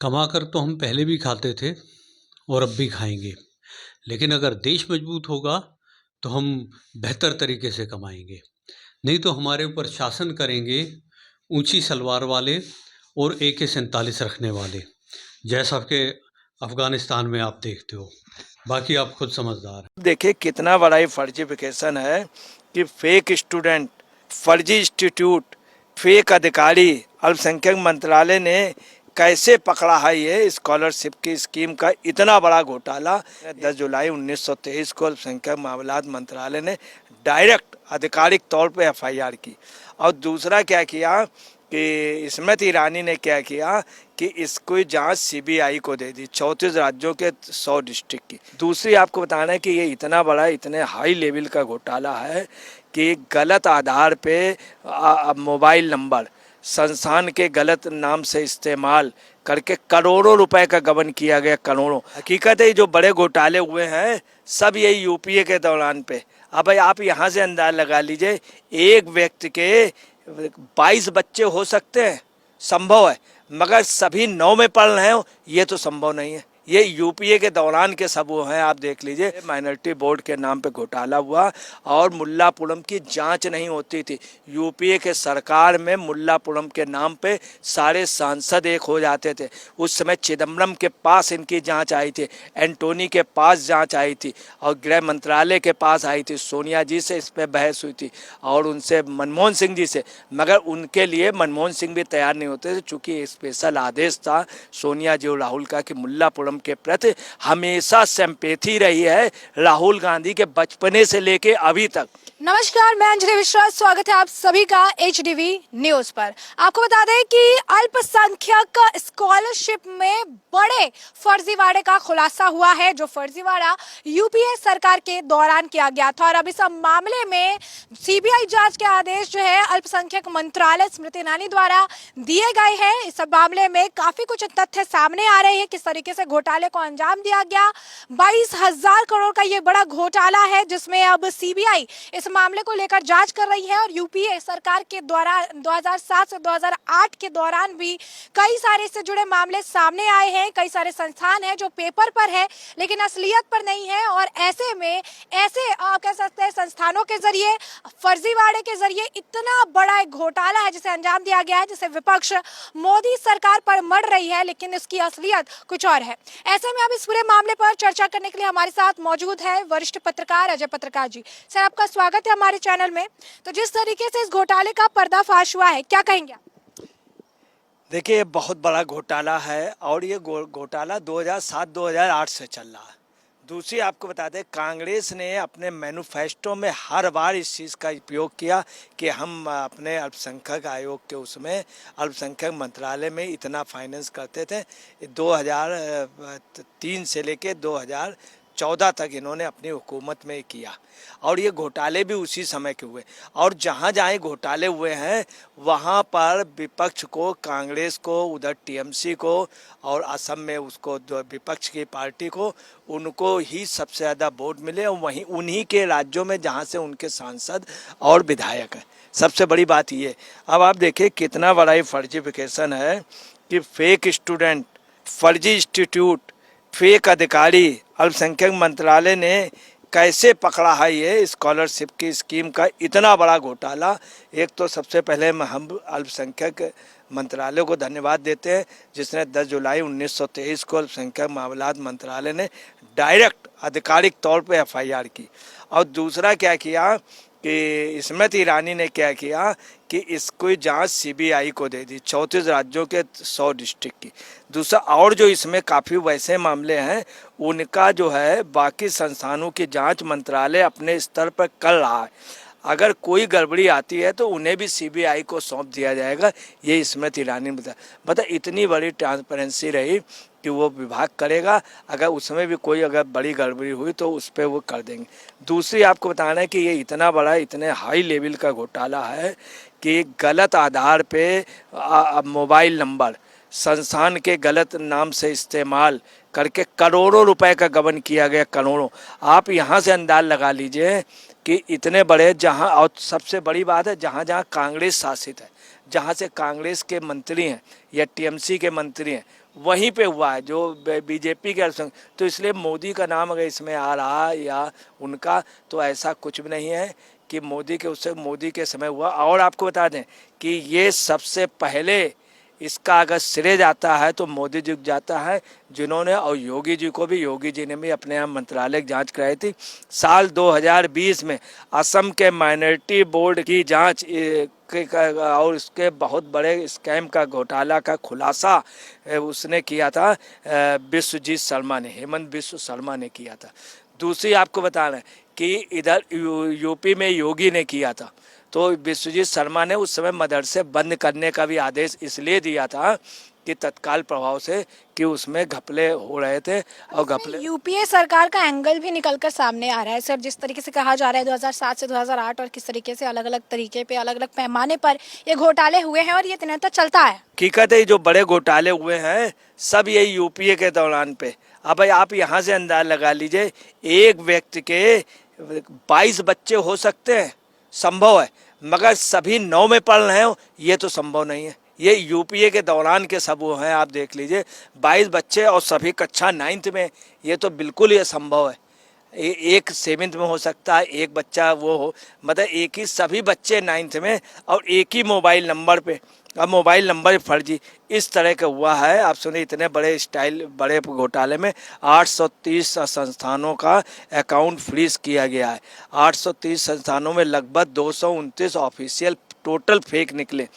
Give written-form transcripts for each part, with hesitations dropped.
कमाकर तो हम पहले भी खाते थे और अब भी खाएंगे। लेकिन अगर देश मजबूत होगा तो हम बेहतर तरीके से कमाएंगे। नहीं तो हमारे ऊपर शासन करेंगे ऊंची सलवार वाले और AK-47 रखने वाले, जैसा कि अफगानिस्तान में आप देखते हो। बाकी आप खुद समझदार हैं। देखिए कितना बड़ा ही फर्जीफिकेशन है कि फेक स्टूडेंट, फर्जी इंस्टीट्यूट, फेक अधिकारी, अल्पसंख्यक मंत्रालय ने कैसे पकड़ा है ये स्कॉलरशिप की स्कीम का इतना बड़ा घोटाला। 10 जुलाई 1923 को अल्पसंख्यक मामलात मंत्रालय ने डायरेक्ट आधिकारिक तौर पे FIR की। और दूसरा क्या किया कि स्मृति ईरानी ने क्या किया कि इसको जांच CBI को दे दी, 34 राज्यों के 100 डिस्ट्रिक्ट की। दूसरी आपको बताना है कि ये इतना बड़ा, इतने हाई लेवल का घोटाला है कि गलत आधार पे मोबाइल नंबर संस्थान के गलत नाम से इस्तेमाल करके करोड़ों रुपए का गबन किया गया, करोड़ों। हकीकत है जो बड़े घोटाले हुए हैं सब यही UPA के दौरान पे। अब भाई आप यहाँ से अंदाजा लगा लीजिए, एक व्यक्ति के 22 बच्चे हो सकते हैं, संभव है, मगर सभी 9 में पढ़ रहे हैं ये तो संभव नहीं है। ये UPA के दौरान के सब वो हैं, आप देख लीजिए। माइनॉरिटी बोर्ड के नाम पे घोटाला हुआ और मुल्लापुरम की जांच नहीं होती थी। UPA के सरकार में मुल्लापुरम के नाम पे सारे सांसद एक हो जाते थे। उस समय चिदम्बरम के पास इनकी जांच आई थी, एंटोनी के पास जांच आई थी और गृह मंत्रालय के पास आई थी। सोनिया जी से इस पर बहस हुई थी और उनसे मनमोहन सिंह जी से, मगर उनके लिए मनमोहन सिंह भी तैयार नहीं होते थे, चूँकि स्पेशल आदेश था सोनिया जी और राहुल का कि मुल्लापुरम के प्रति हमेशा सिंपैथी रही है राहुल गांधी के बचपने से लेके अभी तक। नमस्कार, मैं अंजलि विश्वास, स्वागत है आप सभी का HDV न्यूज पर। आपको बता दें कि अल्पसंख्यक स्कॉलरशिप में बड़े फर्जीवाड़े का खुलासा हुआ है, जो फर्जीवाड़ा UPA सरकार के दौरान किया गया था। और अब इस मामले में CBI जांच के आदेश जो है अल्पसंख्यक मंत्रालय स्मृति ईरानी द्वारा दिए गए हैं। इस मामले में काफी कुछ तथ्य सामने आ रहे हैं, किस तरीके से घोटाले को अंजाम दिया गया। 22,000 करोड़ का ये बड़ा घोटाला है, जिसमें अब CBI इस मामले को लेकर जांच कर रही है। और UPA सरकार के द्वारा 2007 से 2008 के दौरान भी कई सारे इससे जुड़े मामले सामने आए हैं। कई सारे संस्थान हैं जो पेपर पर है लेकिन असलियत पर नहीं है, और ऐसे में ऐसे आप कह सकते हैं संस्थानों के जरिए, फर्जीवाड़े के जरिए इतना बड़ा एक घोटाला है जिसे अंजाम दिया गया है, जिसे विपक्ष मोदी सरकार पर मढ़ रही है, लेकिन इसकी असलियत कुछ और है। ऐसे में अब इस पूरे मामले पर चर्चा करने के लिए हमारे साथ मौजूद है वरिष्ठ पत्रकार अजय पत्रकार जी। सर, आपका स्वागत है हमारे चैनल में। तो जिस तरीके से इस घोटाले का पर्दाफाश हुआ है, क्या कहेंगे आप? देखिए बहुत बड़ा घोटाला है और ये घोटाला 2007-2008 से चल रहा है। दूसरी आपको बता दें, कांग्रेस ने अपने मैनिफेस्टो में हर बार इस चीज़ का उपयोग किया कि हम अपने अल्पसंख्यक आयोग के उसमें अल्पसंख्यक मंत्रालय में इतना फाइनेंस करते थे। 2003 से लेके 2014 तक इन्होंने अपनी हुकूमत में किया और ये घोटाले भी उसी समय के हुए। और जहाँ जहाँ घोटाले हुए हैं वहाँ पर विपक्ष को, कांग्रेस को, उधर TMC को और असम में उसको विपक्ष की पार्टी को, उनको ही सबसे ज़्यादा वोट मिले और वहीं उन्हीं के राज्यों में जहाँ से उनके सांसद और विधायक हैं। सबसे बड़ी बात ये। अब आप देखिए कितना बड़ा ही फर्जीफिकेशन है कि फेक स्टूडेंट, फर्जी इंस्टीट्यूट, फेक अधिकारी, अल्पसंख्यक मंत्रालय ने कैसे पकड़ा है ये स्कॉलरशिप की स्कीम का इतना बड़ा घोटाला। एक तो सबसे पहले हम अल्पसंख्यक मंत्रालय को धन्यवाद देते हैं जिसने 10 जुलाई 1923 को अल्पसंख्यक मामलात मंत्रालय ने डायरेक्ट आधिकारिक तौर पे FIR की। और दूसरा क्या किया कि स्मृति ईरानी ने क्या किया कि इसको जांच CBI को दे दी, 34 राज्यों के 100 डिस्ट्रिक्ट की। दूसरा, और जो इसमें काफ़ी वैसे मामले हैं उनका जो है बाकी संस्थानों की जांच मंत्रालय अपने स्तर पर कर रहा है। अगर कोई गड़बड़ी आती है तो उन्हें भी CBI को सौंप दिया जाएगा, ये स्मृति ईरानी ने बताया। इतनी बड़ी ट्रांसपेरेंसी रही कि वो विभाग करेगा, अगर उसमें भी कोई अगर बड़ी गड़बड़ी हुई तो उस पर वो कर देंगे। दूसरी आपको बताना है कि ये इतना बड़ा, इतने हाई लेवल का घोटाला है कि गलत आधार पे मोबाइल नंबर संस्थान के गलत नाम से इस्तेमाल करके करोड़ों रुपए का गबन किया गया, करोड़ों। आप यहाँ से अंदाजा लगा लीजिए कि इतने बड़े, जहाँ, और सबसे बड़ी बात है जहाँ जहाँ कांग्रेस शासित है, जहाँ से कांग्रेस के मंत्री हैं या टीएमसी के मंत्री हैं वहीं पे हुआ है, जो बीजेपी के अल्पसंख्यक। तो इसलिए मोदी का नाम अगर इसमें आ रहा या उनका, तो ऐसा कुछ भी नहीं है कि मोदी के समय हुआ। और आपको बता दें कि ये सबसे पहले इसका अगर श्रेय जाता है तो मोदी जी को जाता है, जिन्होंने, और योगी जी को भी, योगी जी ने भी अपने यहाँ मंत्रालय की जाँच कराई थी। साल 2020 में असम के माइनॉरिटी बोर्ड की जाँच और उसके बहुत बड़े स्कैम का, घोटाला का खुलासा उसने किया था, विश्वजीत शर्मा ने, हेमंत बिश्व शर्मा ने किया था। दूसरी आपको बता रहे हैं कि इधर यूपी में योगी ने किया था, तो विश्वजीत शर्मा ने उस समय मदरसे बंद करने का भी आदेश इसलिए दिया था कि तत्काल प्रभाव से कि उसमें घपले हो रहे थे। और घपले, यूपीए सरकार का एंगल भी निकलकर सामने आ रहा है सर, जिस तरीके से कहा जा रहा है 2007 से 2008 और किस तरीके से अलग अलग तरीके पे, अलग अलग पैमाने पर ये घोटाले हुए हैं और ये निरंतर चलता है। हकीकत है जो बड़े घोटाले हुए हैं सब यही यूपीए के दौरान पे। अब भाई आप यहाँ से अंदाज लगा लीजिए, एक व्यक्ति के 22 बच्चे हो सकते हैं, संभव है, मगर सभी 9 में पढ़ रहे हो ये तो संभव नहीं है। ये यूपीए के दौरान के सब वो हैं, आप देख लीजिए 22 बच्चे और सभी कक्षा 9th में, ये तो बिल्कुल ये संभव है। एक 7th में हो सकता है, एक बच्चा वो हो, मतलब एक ही सभी बच्चे 9th में और एक ही मोबाइल नंबर पे, अब मोबाइल नंबर फर्जी, इस तरह का हुआ है। आप सुनिए, इतने बड़े घोटाले में 830 संस्थानों का अकाउंट फ्रीज किया गया है। 830 संस्थानों में लगभग 229 ऑफिशियल टोटल फेक निकले।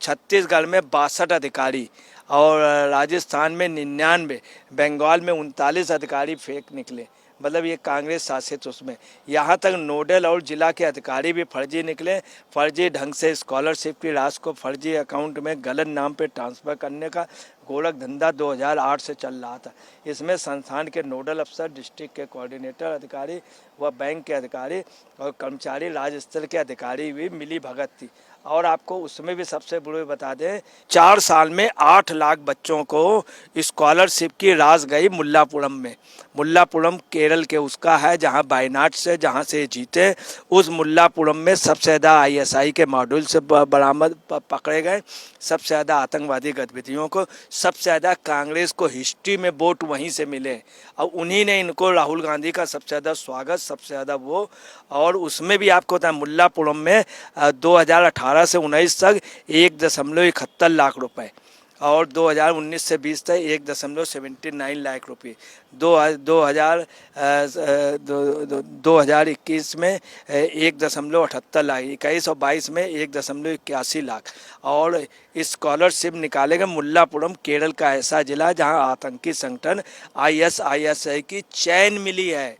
छत्तीसगढ़ में 62 अधिकारी और राजस्थान में 99, बंगाल में 39 अधिकारी फेक निकले। मतलब ये कांग्रेस शासित उसमें, यहाँ तक नोडल और जिला के अधिकारी भी फर्जी निकले। फर्जी ढंग से स्कॉलरशिप की राशि को फर्जी अकाउंट में गलत नाम पे ट्रांसफ़र करने का गोरख धंधा 2008 से चल रहा था। इसमें संस्थान के नोडल अफसर, डिस्ट्रिक्ट के कोऑर्डिनेटर अधिकारी व बैंक के अधिकारी और कर्मचारी राज्य स्तर के अधिकारी भी मिली भगत थी। और आपको उसमें भी सबसे बुरे बता दें, 4 साल में 8 लाख बच्चों को स्कॉलरशिप की राशि गई मुल्लापुरम में। मुल्लापुरम केरल के उसका है, जहां वायनाड से, जहां से जीते, उस मुल्लापुरम में सबसे ज़्यादा आईएसआई के मॉड्यूल से बरामद पकड़े गए, सबसे ज़्यादा आतंकवादी गतिविधियों को, सबसे ज़्यादा कांग्रेस को हिस्ट्री में वोट वहीं से मिले और उन्हीं ने इनको, राहुल गांधी का सबसे ज़्यादा स्वागत, सबसे ज़्यादा वो। और उसमें भी आपको पता है मुल्लापुरम में 2018 से 19 तक 1.71 लाख रुपए और 2019 से 20 तक 1.79 लाख रुपये। 2021 में 1.78 लाख, 21 और 22 में 1.81 लाख। और स्कॉलरशिप निकाले गए। मुल्लापुरम केरल का ऐसा जिला जहां आतंकी संगठन ISIS की चैन मिली है,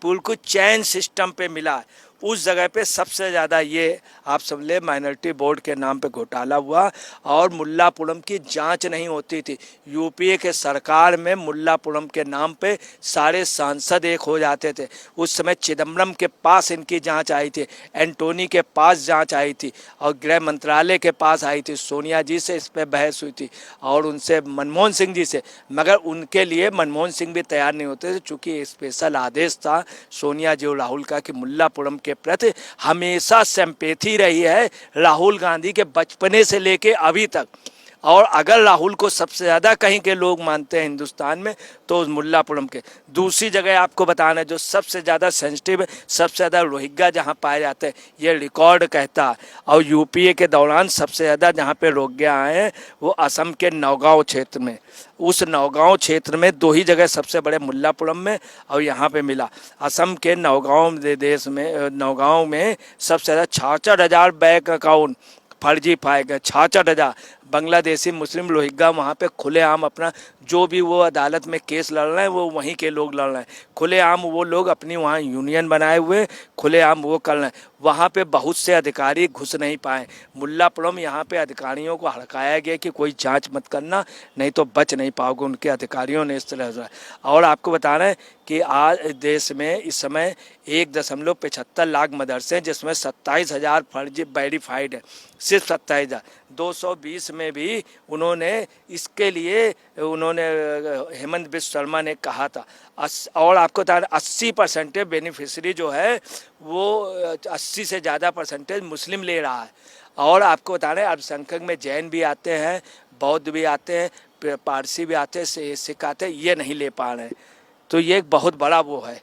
बिल्कुल चैन सिस्टम पे मिला है। उस जगह पे सबसे ज़्यादा ये आप समझ ले माइनॉरिटी बोर्ड के नाम पे घोटाला हुआ और मुल्लापुरम की जांच नहीं होती थी। यूपीए के सरकार में मुल्लापुरम के नाम पे सारे सांसद एक हो जाते थे। उस समय चिदम्बरम के पास इनकी जांच आई थी, एंटोनी के पास जांच आई थी और गृह मंत्रालय के पास आई थी। सोनिया जी से इस पर बहस हुई थी और उनसे मनमोहन सिंह जी से, मगर उनके लिए मनमोहन सिंह भी तैयार नहीं होते थे, चूँकि स्पेशल आदेश था सोनिया जी और राहुल का कि मुल्लापुरम के प्रति हमेशा सिंपैथी रही है राहुल गांधी के बचपने से लेके अभी तक। और अगर राहुल को सबसे ज़्यादा कहीं के लोग मानते हैं हिंदुस्तान में तो उस मुल्लापुरम के। दूसरी जगह आपको बताना है जो सबसे ज़्यादा सेंसिटिव है, सबसे ज़्यादा रोहिंग्या जहाँ पाए जाते हैं, ये रिकॉर्ड कहता है। और यूपीए के दौरान सबसे ज़्यादा जहाँ पे रोहिंग्या आए हैं वो असम के नौगांव क्षेत्र में। उस नौगांव क्षेत्र में 2 ही जगह सबसे बड़े, मुल्लापुरम में और यहाँ पे मिला। असम के नौगांव देश में, नौगांव में सबसे ज़्यादा 66,000 बैंक अकाउंट फर्जी पाए गए। 66,000 बांग्लादेशी मुस्लिम रोहिंग्या वहाँ पे खुलेआम अपना जो भी वो अदालत में केस लड़ रहे हैं वो वहीं के लोग लड़ रहे हैं। खुलेआम वो लोग अपनी वहाँ यूनियन बनाए हुए खुलेआम वो कर रहे हैं। वहाँ पे बहुत से अधिकारी घुस नहीं पाए। मुल्लापुरम यहाँ पे अधिकारियों को हड़काया गया कि कोई जांच मत करना, नहीं तो बच नहीं पाओगे। उनके अधिकारियों ने इस तरह से। और आपको बता रहे हैं कि आज देश में इस समय 1.75 लाख मदरसे हैं, जिसमें 27,000 फर्जी वेरीफाइड है, सिर्फ 27,000। 220 में भी उन्होंने इसके लिए हेमंत बिश्व शर्मा ने कहा था। और आपको बता 80% बेनिफिशरी जो है वो 80 से ज़्यादा परसेंटेज मुस्लिम ले रहा है। और आपको बता रहे हैं अल्पसंख्यक में जैन भी आते हैं, बौद्ध भी आते हैं, पारसी भी आते हैं, सिख आते हैं, ये नहीं ले पा रहे हैं। तो ये एक बहुत बड़ा वो है।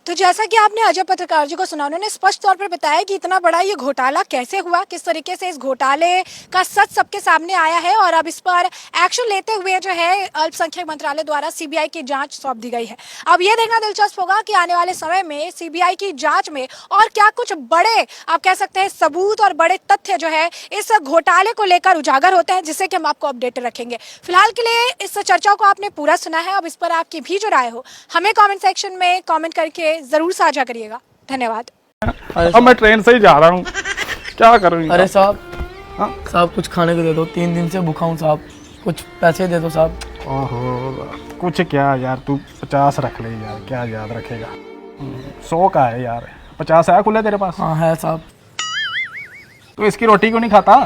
तो जैसा कि आपने अजय पत्रकार जी को सुना, उन्होंने स्पष्ट तौर पर बताया कि इतना बड़ा ये घोटाला कैसे हुआ, किस तरीके से इस घोटाले का सच सबके सामने आया है और अब इस पर एक्शन लेते हुए जो है अल्पसंख्यक मंत्रालय द्वारा सीबीआई की जांच सौंप दी गई है। अब ये देखना दिलचस्प होगा कि आने वाले समय में सीबीआई की जांच में और क्या कुछ बड़े आप कह सकते हैं सबूत और बड़े तथ्य जो है इस घोटाले को लेकर उजागर होते हैं, जिससे कि हम आपको अपडेट रखेंगे। फिलहाल के लिए इस चर्चा को आपने पूरा सुना है। अब इस पर आपकी भी जो राय हो हमें कॉमेंट सेक्शन में कॉमेंट करके जरूर साझा करिएगा। धन्यवाद। अब मैं ट्रेन से ही जा रहा हूँ, क्या करूँ? अरे साहब, हाँ? साहब कुछ खाने को दे दो, 3 दिन से भूखा हूँ साहब, कुछ पैसे दे दो साहब। ओहो, कुछ क्या यार, तू 50 रख ले यार, क्या याद रखेगा? 100 का है यार, 50 है खुले तेरे पास? हाँ है साहब। तू इसकी रोटी क्यों नहीं खाता?